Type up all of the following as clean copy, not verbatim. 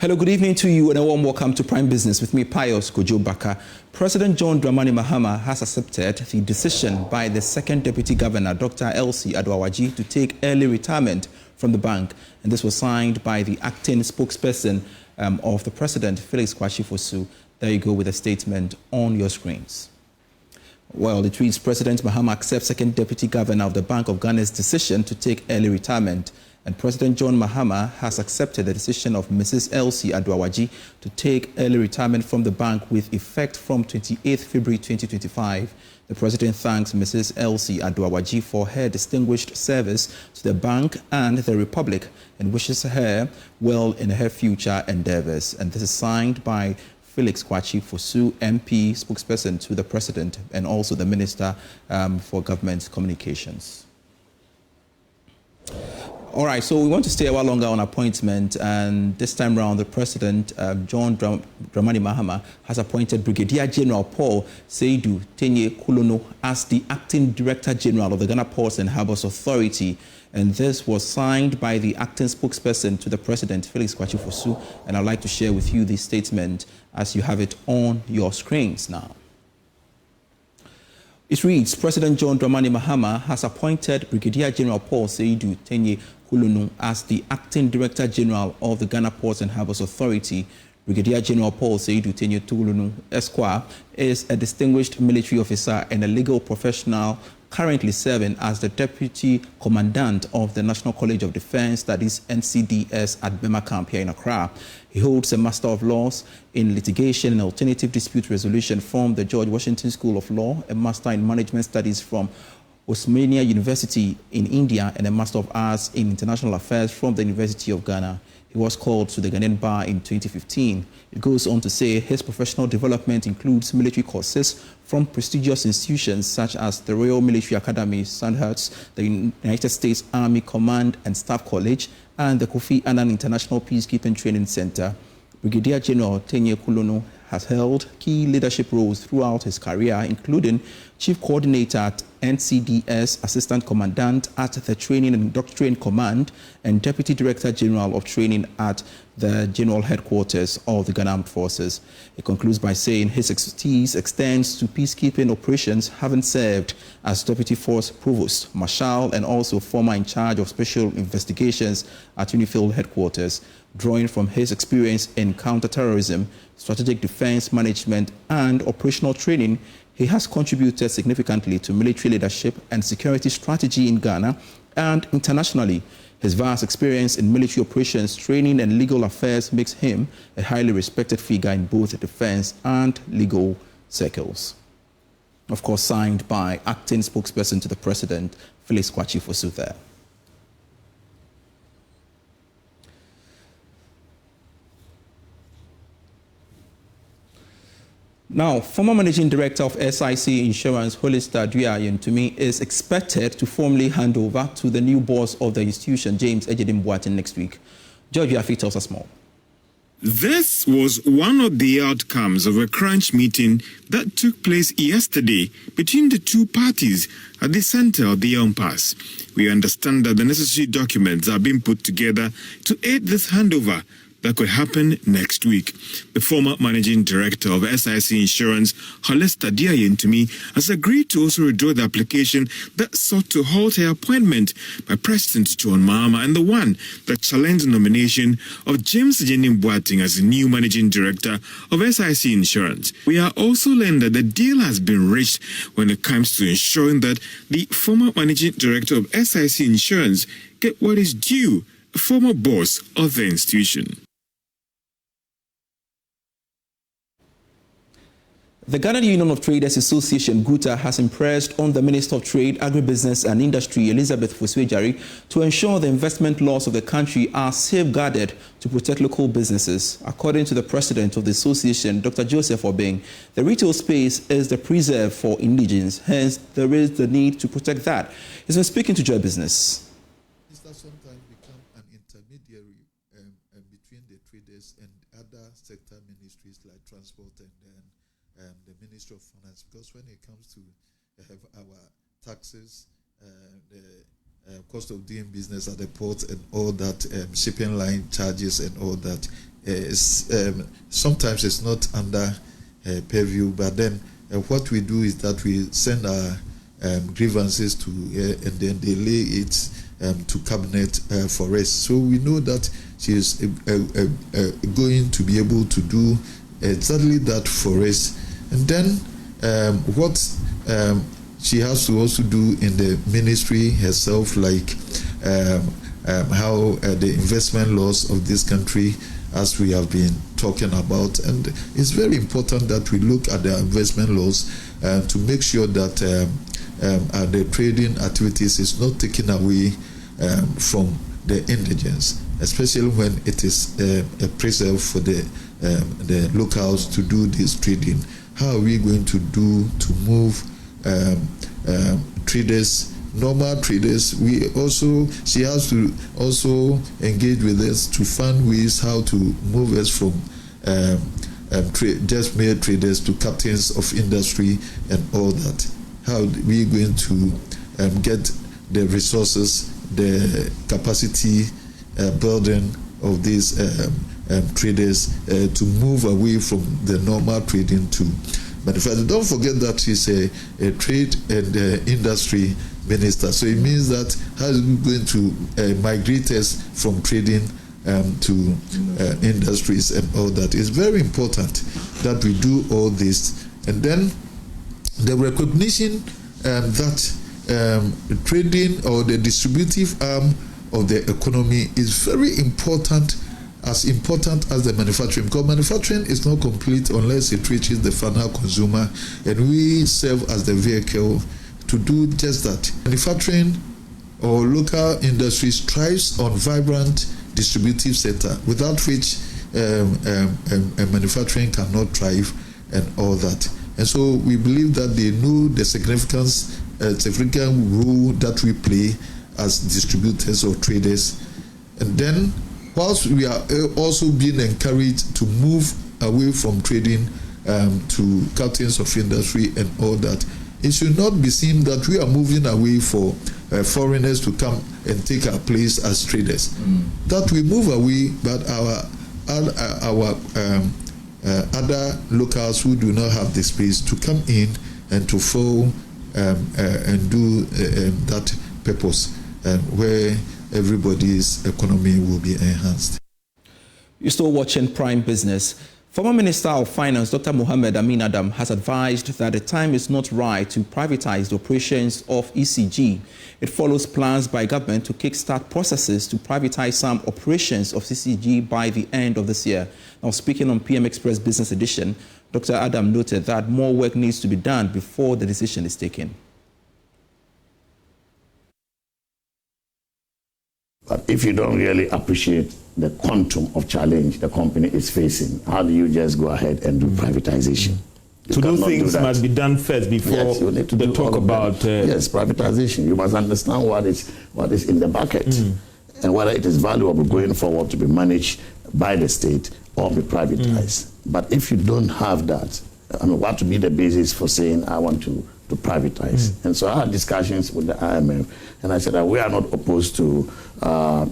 Hello, good evening to you and a warm welcome to Prime Business with me, Pius Kojo Baka. President John Dramani Mahama has accepted the decision by the second Deputy Governor, Dr. Elsie Adoawaji, to take early retirement from the bank. And this was signed by the acting spokesperson of the President, Felix Kwasi-Fosu. There you go with a statement on your screens. Well, it reads, President Mahama accepts second Deputy Governor of the Bank of Ghana's decision to take early retirement. And President John Mahama has accepted the decision of Mrs. Elsie Adoawaji to take early retirement from the bank with effect from 28 February 2025. The President thanks Mrs. Elsie Adoawaji for her distinguished service to the bank and the Republic and wishes her well in her future endeavors. And this is signed by Felix Kwasi-Fosu, MP, spokesperson to the President, and also the Minister for Government Communications. All right, so we want to stay a while longer on appointment, and this time around, the President, John Dramani Mahama, has appointed Brigadier General Paul Seydou Tenye Kulono as the Acting Director General of the Ghana Ports and Harbours Authority. And this was signed by the acting spokesperson to the President, Felix Kwasi-Fosu. And I'd like to share with you this statement as you have it on your screens now. It reads, President John Dramani Mahama has appointed Brigadier General Paul Seydou Tenye Kulono as the Acting Director General of the Ghana Ports and Harbours Authority. Brigadier General Paul Seydou Tenye Kulono Esquire is a distinguished military officer and a legal professional currently serving as the Deputy Commandant of the National College of Defense, that is NCDS, at Bema Camp here in Accra. He holds a Master of Laws in Litigation and Alternative Dispute Resolution from the George Washington School of Law, a Master in Management Studies from Osmania University in India, and a Master of Arts in International Affairs from the University of Ghana. He was called to the Ghanaian bar in 2015. It goes on to say his professional development includes military courses from prestigious institutions such as the Royal Military Academy, Sandhurst, the United States Army Command and Staff College, and the Kofi Annan International Peacekeeping Training Center. Brigadier General Tenye Kulono has held key leadership roles throughout his career, including Chief Coordinator at NCDS, Assistant Commandant at the Training and Doctrine Command, and Deputy Director General of Training at the General Headquarters of the Ghana Armed Forces. He concludes by saying his expertise extends to peacekeeping operations, having served as Deputy Force Provost, Marshal, and also former in charge of special investigations at Unifield Headquarters. Drawing from his experience in counterterrorism, strategic defense management, and operational training, he has contributed significantly to military leadership and security strategy in Ghana and internationally. His vast experience in military operations, training, and legal affairs makes him a highly respected figure in both defense and legal circles. Of course, signed by acting spokesperson to the President, Felix Kwasi-Fosu there. Now, former Managing Director of SIC Insurance, Hollister Dua-Yentumi, is expected to formally hand over to the new boss of the institution, James Ejedim Boateng, next week. George Yafi tells us more. This was one of the outcomes of a crunch meeting that took place yesterday between the two parties at the center of the impasse. We understand that the necessary documents are being put together to aid this handover that could happen next week. The former managing director of SIC Insurance, Hollister Dua-Yentumi, has agreed to also withdraw the application that sought to halt her appointment by President John Mahama and the one that challenged the nomination of James Ejedim Boateng as the new managing director of SIC Insurance. We are also learned that the deal has been reached when it comes to ensuring that the former managing director of SIC Insurance get what is due, a former boss of the institution. The Ghana Union of Traders Association, GUTA, has impressed on the Minister of Trade, Agribusiness and Industry, Elizabeth Fosu-Adjare, to ensure the investment laws of the country are safeguarded to protect local businesses. According to the president of the association, Dr. Joseph Obeng, the retail space is the preserve for indigents, hence there is the need to protect that. He's been speaking to Joy Business. Sometimes become an intermediary between the traders and other sector ministries like transport and the Ministry of Finance, because when it comes to our taxes, the cost of doing business at the port and all that, shipping line charges and all that. Sometimes it's not under purview, but then what we do is that we send our grievances to and then they lay it to cabinet for rest. So we know that she is going to be able to do exactly that for us. And then what she has to also do in the ministry herself, like how the investment laws of this country, as we have been talking about. And it's very important that we look at the investment laws to make sure that the trading activities is not taken away from the indigents, especially when it is a preserve for the locals to do this trading. How are we going to do to move traders, normal traders? She has to also engage with us to find ways how to move us from just mere traders to captains of industry and all that. How are we going to get the resources, the capacity building of these traders to move away from the normal trading to manufacturing? Don't forget that she's a trade and industry minister. So it means that how is we going to migrate us from trading to industries and all that? It's very important that we do all this. And then the recognition that trading or the distributive arm of the economy is very important as the manufacturing, because manufacturing is not complete unless it reaches the final consumer, and we serve as the vehicle to do just that. Manufacturing or local industries thrives on vibrant distributive sector, without which manufacturing cannot thrive and all that. And so we believe that they know the significant role that we play as distributors or traders. And then, whilst we are also being encouraged to move away from trading to captains of industry and all that, it should not be seen that we are moving away for foreigners to come and take our place as traders. That we move away, but our other locals who do not have the space to come in and to fill and do that purpose, where everybody's economy will be enhanced. You're still watching Prime Business. Former Minister of Finance, Dr.Amin Adam, has advised that the time is not right to privatize the operations of ECG. It follows plans by government to kickstart processes to privatize some operations of ECG by the end of this year. Now, speaking on PM Express Business Edition, Dr. Adam noted that more work needs to be done before the decision is taken. But if you don't really appreciate the quantum of challenge the company is facing, how do you just go ahead and do privatization? So those things must be done first before the talk about... Yes, privatization. You must understand what is in the bucket and whether it is valuable going forward to be managed by the state or be privatized. But if you don't have that, I mean, what to be the basis for saying, I want to privatize? And so I had discussions with the IMF, and I said that we are not opposed to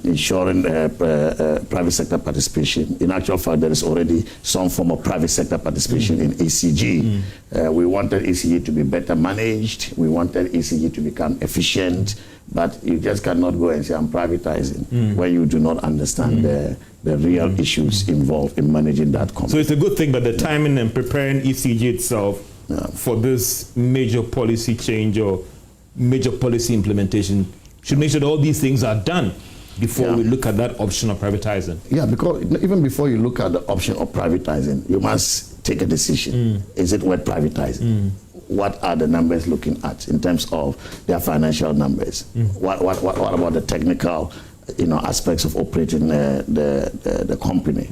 ensuring private sector participation. In actual fact, there is already some form of private sector participation in ECG. We wanted ECG to be better managed. We wanted ECG to become efficient. But you just cannot go and say, I'm privatizing, where you do not understand the real issues involved in managing that company. So it's a good thing that the timing and preparing ECG itself for this major policy change or major policy implementation should make sure that all these things are done before we look at that option of privatizing. Yeah, because even before you look at the option of privatizing, you must take a decision. Is it worth privatizing? What are the numbers looking at in terms of their financial numbers? What about the technical, aspects of operating the company?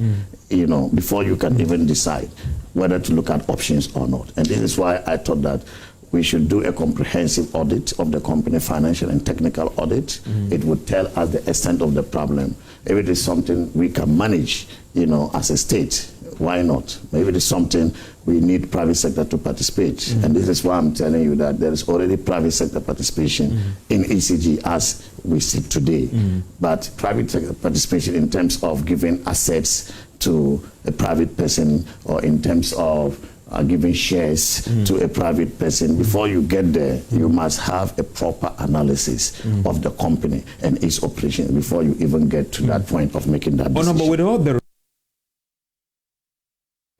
Before you can even decide whether to look at options or not. And this is why I thought that we should do a comprehensive audit of the company, financial and technical audit. It would tell us the extent of the problem. If it is something we can manage, as a state, Why not? Maybe it's something we need private sector to participate. And this is why I'm telling you that there is already private sector participation in ECG as we see today. But private sector participation in terms of giving assets to a private person, or in terms of giving shares to a private person, before you get there, you must have a proper analysis of the company and its operation before you even get to that point of making that decision. But with all the...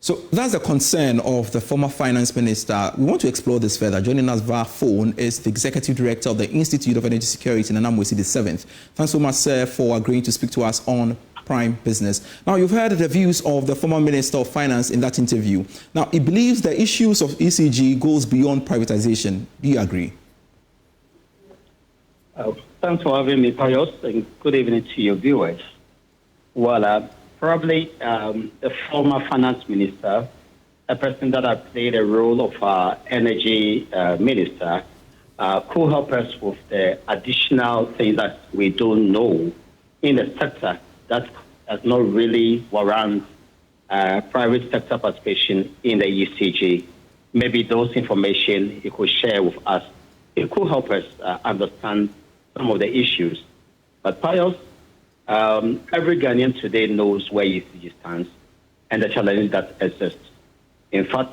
So that's the concern of the former finance minister. We want to explore this further. Joining us via phone is the executive director of the Institute of Energy Security, Nana Mwesi the 7th. Thanks so much, sir, for agreeing to speak to us on Prime Business. Now, you've heard the views of the former Minister of Finance in that interview. Now, he believes the issues of ECG goes beyond privatization. Do you agree? Thanks for having me, Pius, and good evening to your viewers. Well, probably the former finance minister, a person that had played a role of energy minister, could help us with the additional things that we don't know in the sector that does not really warrant private sector participation in the ECG. Maybe those information he could share with us. It could help us understand some of the issues. But Pius, every Ghanaian today knows where ECG stands and the challenges that exist. In fact,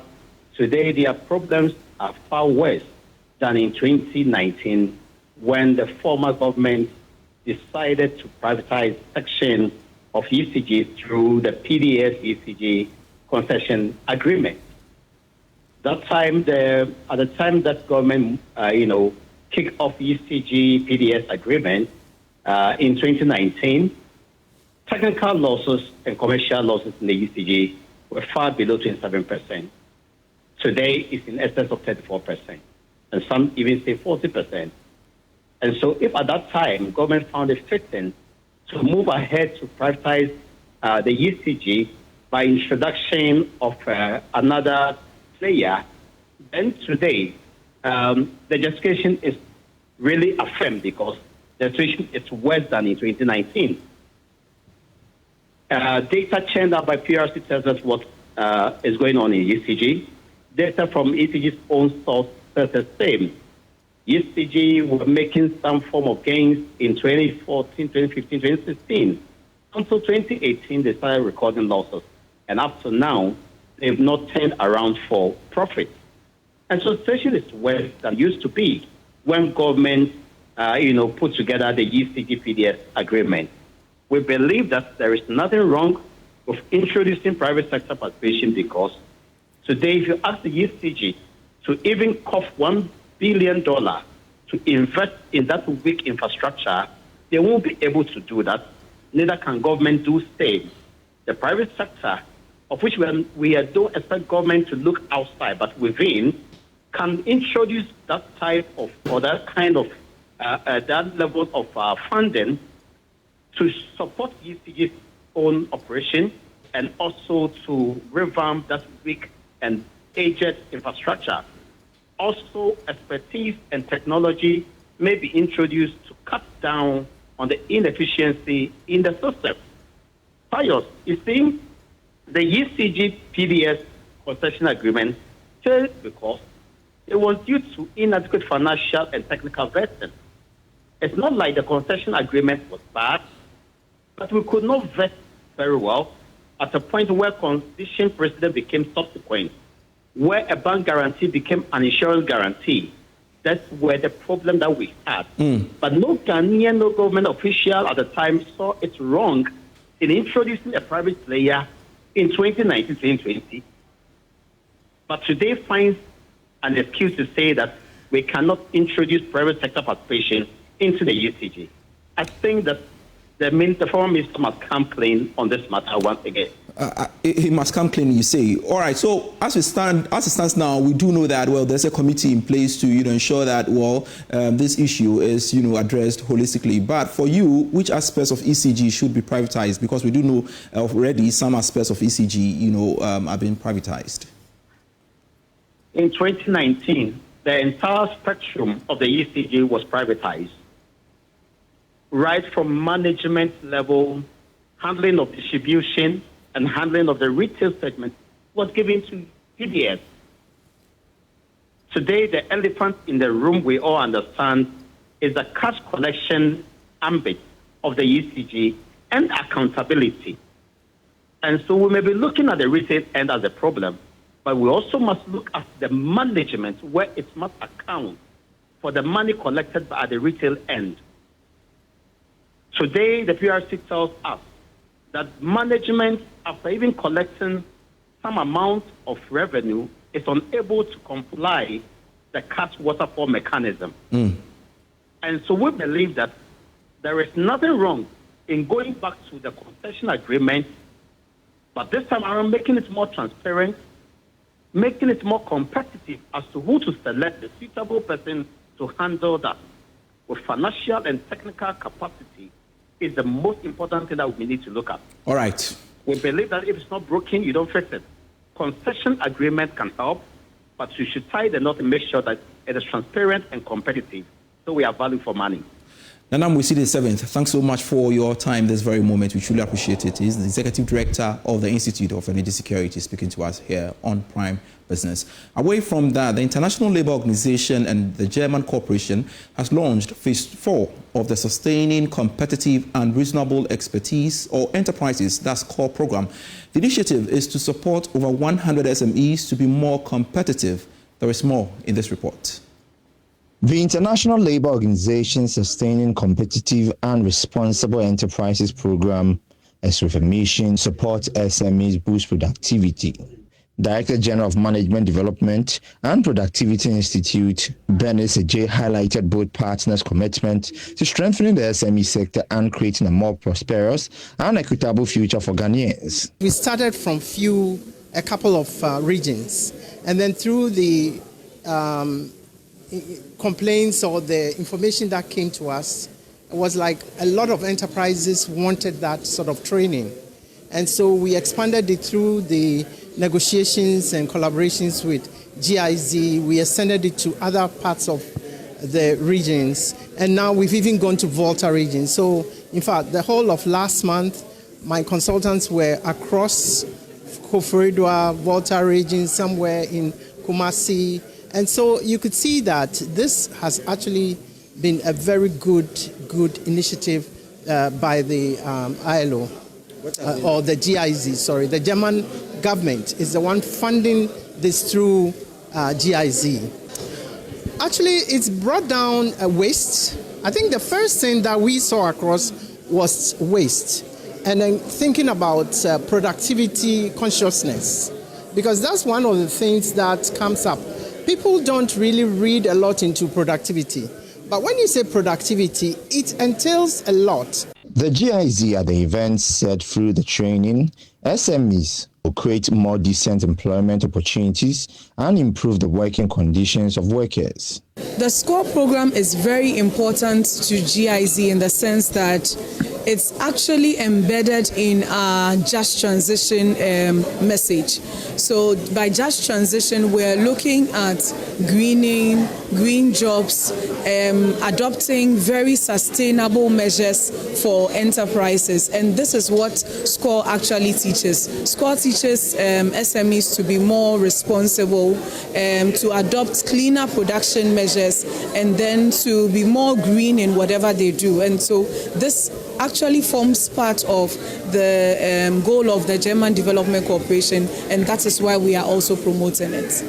today their problems are far worse than in 2019 when the former government decided to privatize section of ECG through the PDS ECG concession agreement. That time, at the time that government, kicked off ECG PDS agreement in 2019, technical losses and commercial losses in the ECG were far below 27%. Today, it's in excess of 34%, and some even say 40%. And so if at that time government found it fitting to move ahead to privatize the ECG by introduction of another player, then today the justification is really affirmed because the situation is worse than in 2019. Data churned out by PRC tells us what is going on in ECG. Data from ECG's own source says the same. ECG were making some form of gains in 2014, 2015, 2016. Until 2018, they started recording losses. And up to now, they've not turned around for profit. And so the situation is worse than it used to be when government, put together the ECG PDS agreement. We believe that there is nothing wrong with introducing private sector participation because today, if you ask the ECG to even cough $1 billion to invest in that weak infrastructure, they won't be able to do that. Neither can government do same. The private sector, of which we don't expect government to look outside, but within, can introduce that type of, or that kind of, that level of funding to support ECG's own operation and also to revamp that weak and aged infrastructure. Also, expertise and technology may be introduced to cut down on the inefficiency in the system. Pius, you see, the ECG PDS concession agreement failed because it was due to inadequate financial and technical vetting. It's not like the concession agreement was bad, but we could not vet very well at a point where condition precedent became subsequent, where a bank guarantee became an insurance guarantee. That's where the problem that we had. But no Ghanaian, no government official at the time saw it wrong in introducing a private player in 2019, 2020. But today finds an excuse to say that we cannot introduce private sector participation into the ECG. I think that the former minister must come clean on this matter once again. He must come clean, you say. All right. So as it stands now, we do know that there's a committee in place to ensure that this issue is addressed holistically. But for you, which aspects of ECG should be privatized? Because we do know already some aspects of ECG have been privatized. In 2019, the entire spectrum of the ECG was privatized. Right from management level, handling of distribution, and handling of the retail segment was given to PDS. Today, the elephant in the room, we all understand, is the cash collection ambit of the ECG and accountability. And so we may be looking at the retail end as a problem, but we also must look at the management where it must account for the money collected at the retail end. Today, the PRC tells us that management, after even collecting some amount of revenue, is unable to comply the cash waterfall mechanism. And so we believe that there is nothing wrong in going back to the concession agreement, but this time around making it more transparent, making it more competitive as to who to select the suitable person to handle that with financial and technical capacity is the most important thing that we need to look at. All right. We believe that if it's not broken, you don't fix it. Concession agreement can help, but you should tie the knot and make sure that it is transparent and competitive, so we have value for money. Nanam, we see the 7th. Thanks so much for your time this very moment. We truly appreciate it. He's the Executive Director of the Institute of Energy Security speaking to us here on Prime Business. Away from that, the International Labour Organization and the German Corporation has launched Phase 4 of the Sustaining Competitive and Reasonable Expertise or Enterprises, that's core program. The initiative is to support over 100 SMEs to be more competitive. There is more in this report. The International Labour Organization Sustaining Competitive and Responsible Enterprises Program, as with a mission, supports SMEs boost productivity. Director General of Management Development and Productivity Institute, Bernice J, highlighted both partners' commitment to strengthening the SME sector and creating a more prosperous and equitable future for Ghanaians. We started from a couple of regions, and then through the complaints or the information that came to us, it was like a lot of enterprises wanted that sort of training. And so we expanded it through the negotiations and collaborations with GIZ. We extended it to other parts of the regions. And now we've even gone to Volta region. So in fact, the whole of last month, my consultants were across Koforidua, Volta region, somewhere in Kumasi. And so you could see that this has actually been a very good initiative by the ILO, or the GIZ, sorry. The German government is the one funding this through GIZ. Actually, it's brought down waste. I think the first thing that we saw across was waste. And then thinking about productivity consciousness, because that's one of the things that comes up. People don't really read a lot into productivity. But when you say productivity, it entails a lot. The GIZ at the event said through the training, SMEs will create more decent employment opportunities and improve the working conditions of workers. The SCORE program is very important to GIZ in the sense that it's actually embedded in our Just Transition message. So by Just Transition, we're looking at greening, green jobs, adopting very sustainable measures for enterprises. And this is what SCORE actually teaches. SCORE teaches SMEs to be more responsible, to adopt cleaner production measures, and then to be more green in whatever they do. And so this actually forms part of the goal of the German Development Corporation, and that is why we are also promoting it.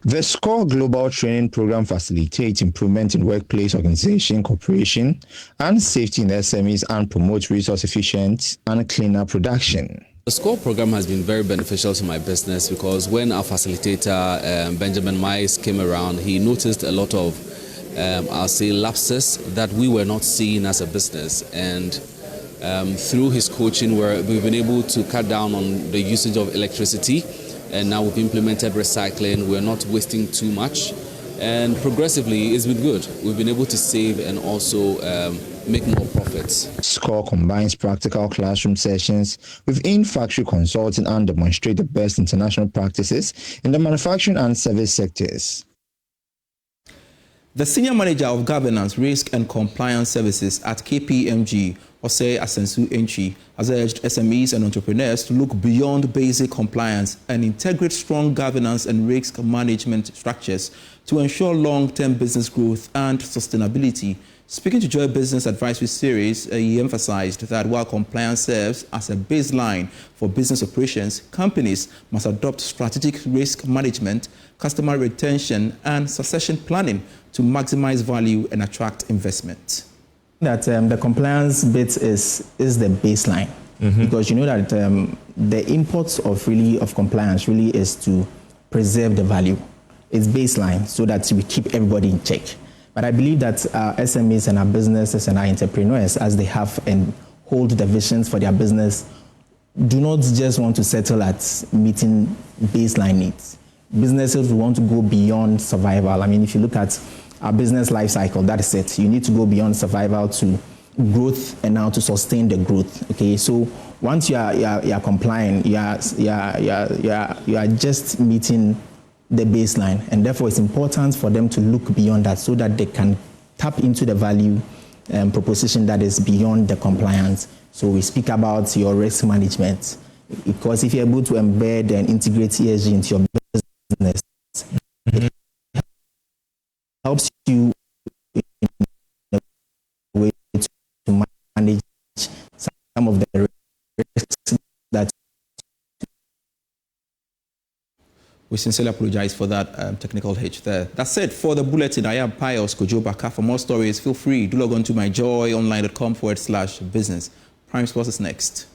The SCORE Global Training Program facilitates improvement in workplace organization, cooperation, and safety in SMEs and promotes resource efficient and cleaner production. The SCORE program has been very beneficial to my business because when our facilitator, Benjamin Mice, came around, he noticed a lot of I'll say lapses that we were not seeing as a business, and through his coaching we've been able to cut down on the usage of electricity, and now we've implemented recycling. We're not wasting too much, and progressively it's been good. We've been able to save and also make more profits. SCORE combines practical classroom sessions with in-factory consulting and demonstrate the best international practices in the manufacturing and service sectors. The Senior Manager of Governance, Risk and Compliance Services at KPMG Osei Asensu Enchi has urged SMEs and entrepreneurs to look beyond basic compliance and integrate strong governance and risk management structures to ensure long-term business growth and sustainability. Speaking to Joy Business Advisory Series, he emphasized that while compliance serves as a baseline for business operations, companies must adopt strategic risk management, customer retention, and succession planning to maximize value and attract investment. That the compliance bit is the baseline, because you know that the import of compliance really is to preserve the value. It's baseline so that we keep everybody in check. But I believe that our SMEs and our businesses and our entrepreneurs, as they have and hold the visions for their business, do not just want to settle at meeting baseline needs. Businesses want to go beyond survival. I mean, if you look at our business life cycle, that is it. You need to go beyond survival to growth and now to sustain the growth. Okay, so once you are complying, you are just meeting the baseline, and therefore it's important for them to look beyond that so that they can tap into the value proposition that is beyond the compliance. So we speak about your risk management, because if you're able to embed and integrate ESG into your business, it helps you in a way to manage some of the risks that. We sincerely apologize for that technical hitch there. That's it for the bulletin. I am Pius Kojobaka. For more stories, feel free to log on to myjoyonline.com/business. Prime Sports is next.